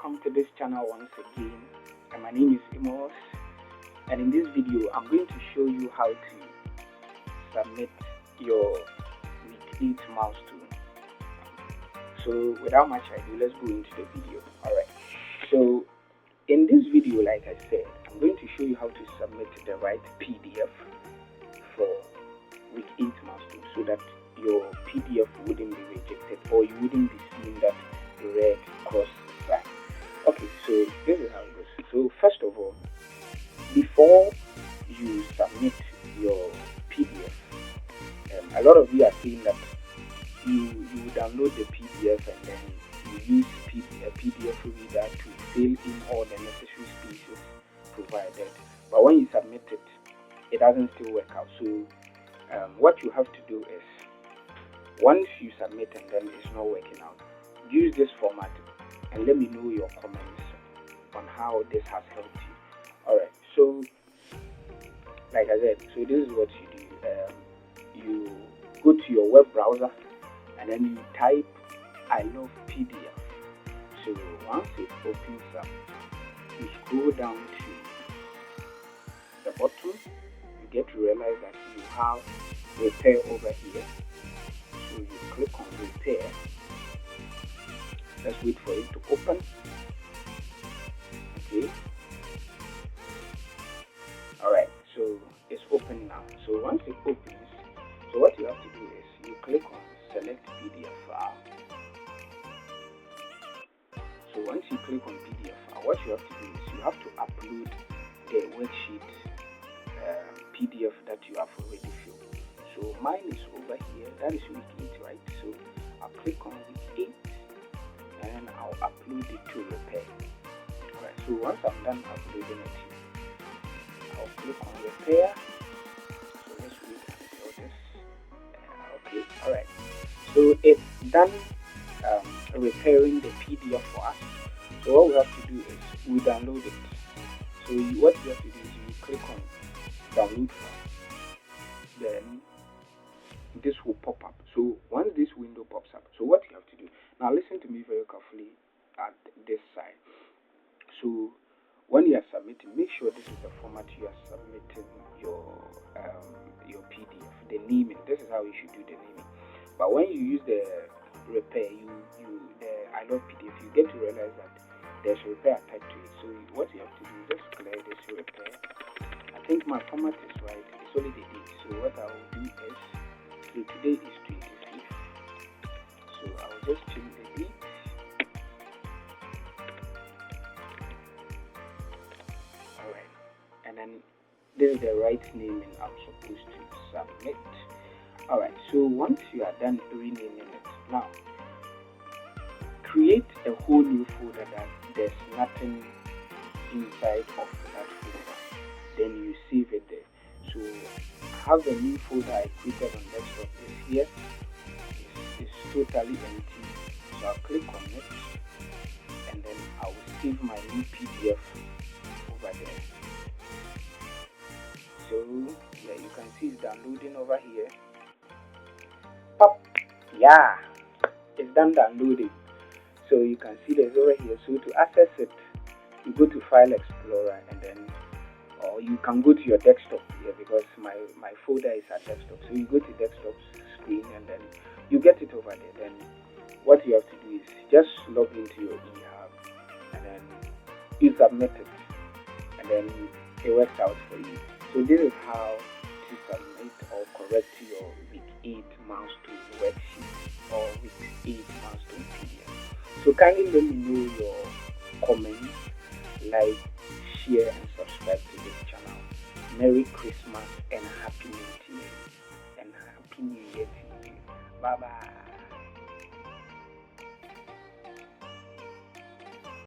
welcome to this channel once again. And my name is Imos, and in this video I'm going to show you how to submit your week 8 milestone. So without much ado, let's go into the video. Alright, so in this video, like I said, I'm going to show you how to submit the right PDF for week 8 milestone, so that your PDF wouldn't be rejected or you wouldn't be seeing that red cross sign. Okay, so this is how it goes. So first of all, before you submit your PDF, a lot of you are saying that you download the PDF and then you use a PDF reader to fill in all the necessary spaces provided, but when you submit it, it doesn't still work out. So what you have to do is, once you submit and then it's not working out, use this format and let me know your comments on how this has helped you. Alright, so like I said, so this is what you do. You go to your web browser and then you type I love PDF. So once it opens up, you scroll down to the bottom, you get to realize that you have repair over here. So you click on repair. Let's wait for it to open. Okay. Alright, so it's open now. So once it opens, so what you have to do is you click on select PDF file. So once you click on PDF file, what you have to do is you have to upload the worksheet PDF that you have already filled. So mine is over here. That is week 8, right? So I'll click on week 8 and I'll upload it to repair. Alright, so once I'm done uploading it, I'll click on repair. So let's wait until this. Okay, alright. So it's done repairing the PDF for us. So what we have to do is we download it. So what you have to do is you click on download file. Then this will pop up. So once this window pops up, so what you have to do now, listen to me very carefully at this side. So when you are submitting, make sure this is the format you are submitting your PDF, the naming. This is how you should do the naming. But when you use the repair, the I love PDF, you get to realize that there's repair attached to it. So what you have to do is just clear this repair. I think my format is right. It's only the date. So what I will do is, so today is 25th. So I will just change the date. Alright. And then this is the right naming I'm supposed to submit. Alright, so once you are done renaming it, now create a whole new folder that there's nothing inside of that folder. Then you save it there. So I have a new folder I created on desktop. Is here. It's totally empty. So I'll click on it and then I will save my new PDF over there. So yeah, you can see it's downloading over here. Pop, yeah, it's done downloading. So you can see there's over here. So to access it, you go to File Explorer and then, or you can go to your desktop here, because my folder is at desktop. So you go to desktop screen and then you get it over there. Then what you have to do is just log into your eHub and then you submit it and then it works out for you. So this is how to submit or correct your week 8 milestone worksheet or week 8 milestone PDF. So kindly let me know your comments, like, share and subscribe to this channel. Merry Christmas and Happy New Year. And Happy New Year to you. Bye bye.